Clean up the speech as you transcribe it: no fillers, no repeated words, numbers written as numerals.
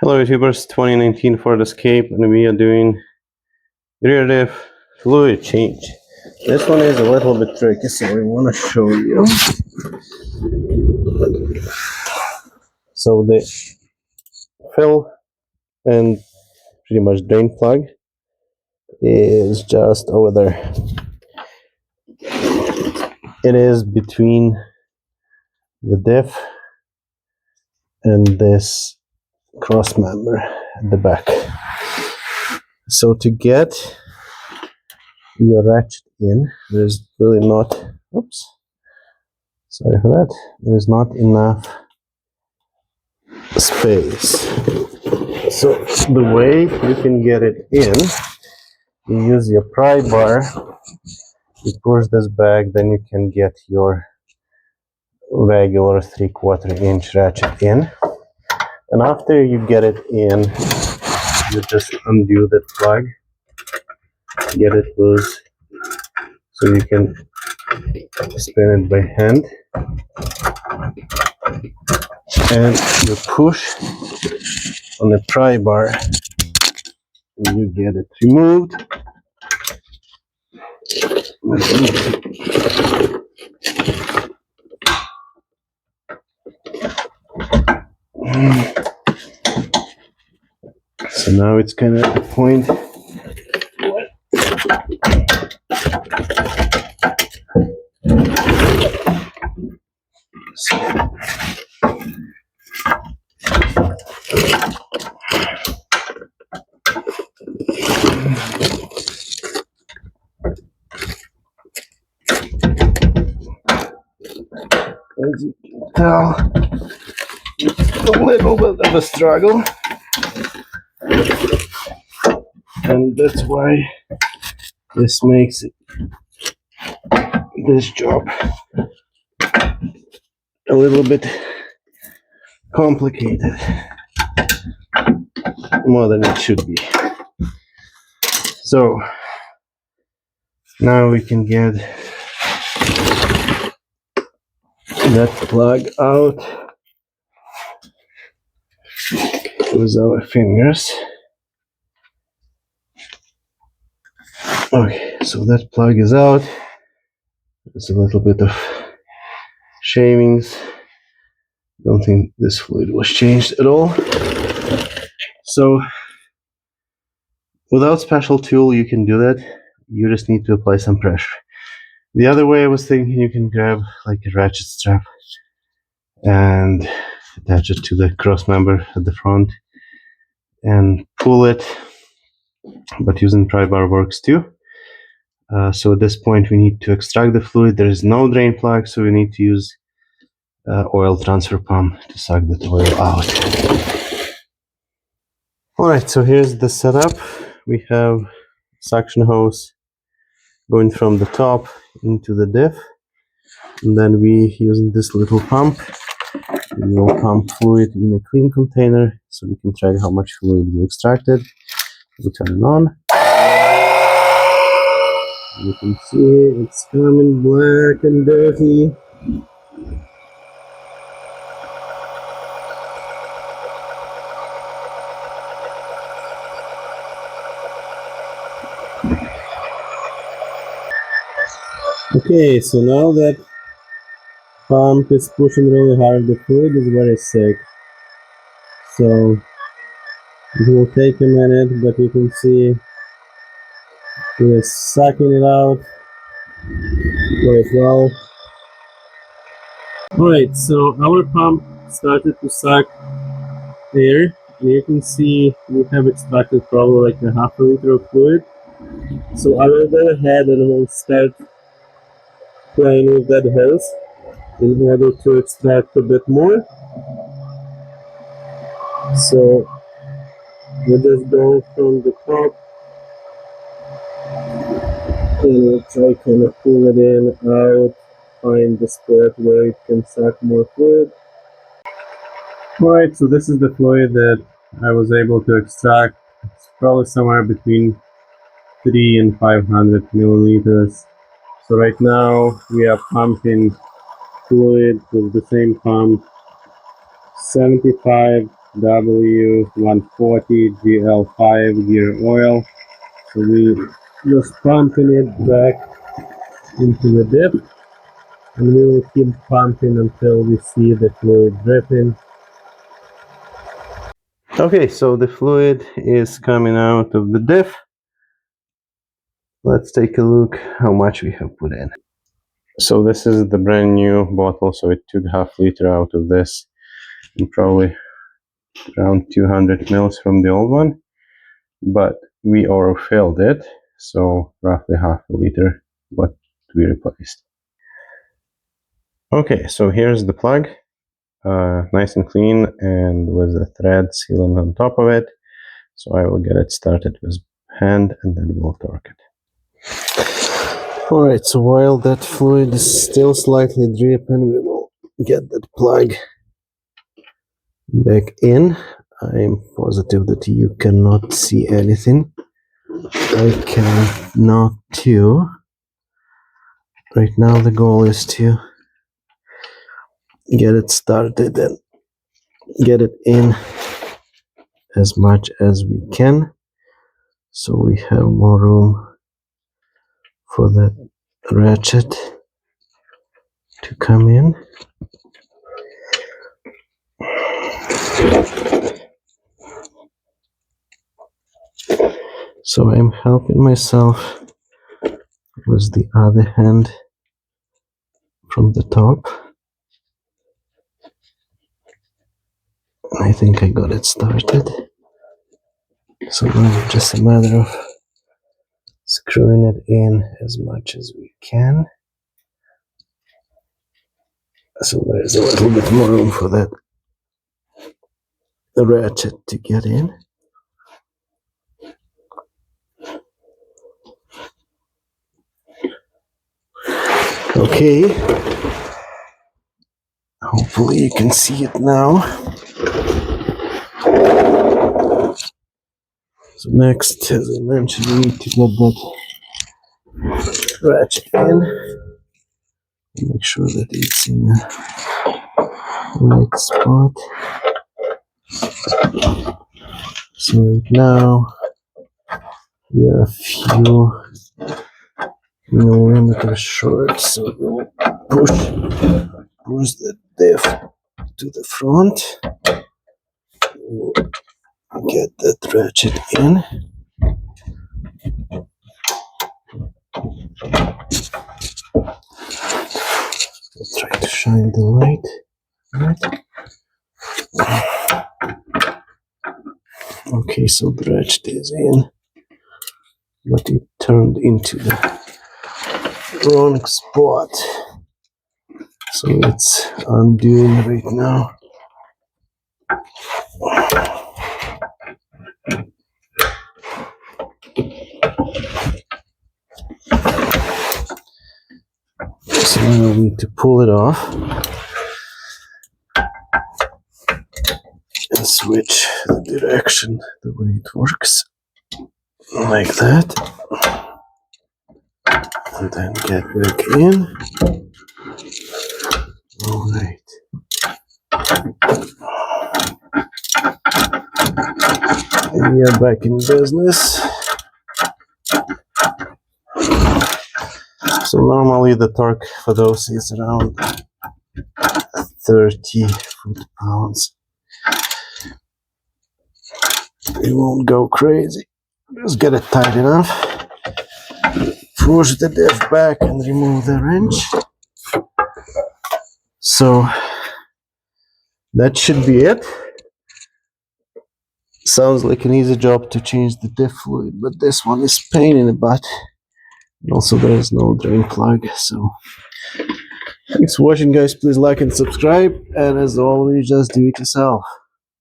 Hello YouTubers, 2019 Ford Escape, and we are doing rear diff fluid change. This one is a little bit tricky, so we want to show you. So the fill and pretty much drain plug is just over there. It is between the diff and this cross member at the back. So to get your ratchet in, there's really not, oops, sorry for that, there's not enough space. So the way you can get it in, you use your pry bar, you push this back, then you can get your regular 3/4 inch ratchet in. And after you get it in, you just undo the plug, get it loose, so you can spin it by hand, and you push on the pry bar and you get it removed. So now it's kind of at the point as you can tell, it's a little bit of a struggle, and that's why this makes this job a little bit complicated, more than it should be. So now we can get that plug out with our fingers. Okay, so that plug is out. There's a little bit of shavings. Don't think this fluid was changed at all. So without special tool you can do that. You just need to apply some pressure. The other way I was thinking, you can grab like a ratchet strap and attach it to the cross member at the front and pull it, but using pry bar works too. So at this point we need to extract the fluid. There is no drain plug, so we need to use oil transfer pump to suck that oil out. Alright, so here's the setup. We have suction hose going from the top into the diff, and then we using this little pump. We will pump fluid in a clean container so we can track how much fluid we extracted. We turn it on. You can see it's coming black and dirty. Okay, so now that pump is pushing really hard, the fluid is very thick. So it will take a minute, but you can see we're sucking it out quite well. Alright, so our pump started to suck air, and you can see we have extracted probably like a half a liter of fluid. So I will go ahead and we'll start playing with that hose in order to extract a bit more. So we'll just go from the top and we'll try kind of pull it in, out, find the spot where it can suck more fluid. Alright, so this is the fluid that I was able to extract. It's probably somewhere between 300 and 500 milliliters. So right now we are pumping fluid with the same pump 75 W140 GL5 gear oil. So we just pumping it back into the dip, and we will keep pumping until we see the fluid dripping. Okay, so the fluid is coming out of the diff. Let's take a look how much we have put in. So this is the brand new bottle, so it took half liter out of this and probably around 200 mils from the old one, but we overfilled it, so roughly half a liter what we replaced. Okay, so here's the plug, nice and clean and with the thread sealant on top of it. So I will get it started with hand and then we'll torque it. Alright, so while that fluid is still slightly dripping, we will get that plug back in. I'm positive that you cannot see anything. I cannot too. Right now the goal is to get it started and get it in as much as we can, so we have more room for that ratchet to come in. So I'm helping myself with the other hand from the top. I think I got it started. So now it's just a matter of screwing it in as much as we can. So there is a little bit more room for that the ratchet to get in. Okay. Hopefully you can see it now. So next, as I mentioned, we need to get that ratchet in. Make sure that it's in the right spot. So right now, we are a few millimeters short, so we'll push the diff to the front. We'll get that ratchet in. Let's try to shine the light. Okay, so the ratchet is in, but it turned into the wrong spot. So it's undoing right now. So now we need to pull it off and switch the direction the way it works, like that, and then get back in. All right. And we are back in business. So normally the torque for those is around 30 foot-pounds. We won't go crazy. Just get it tight enough. Push the diff back and remove the wrench. So that should be it. Sounds like an easy job to change the diff fluid, but this one is pain in the butt. And also there is no drain plug. So thanks for watching, guys. Please like and subscribe, and as always, just do it yourself.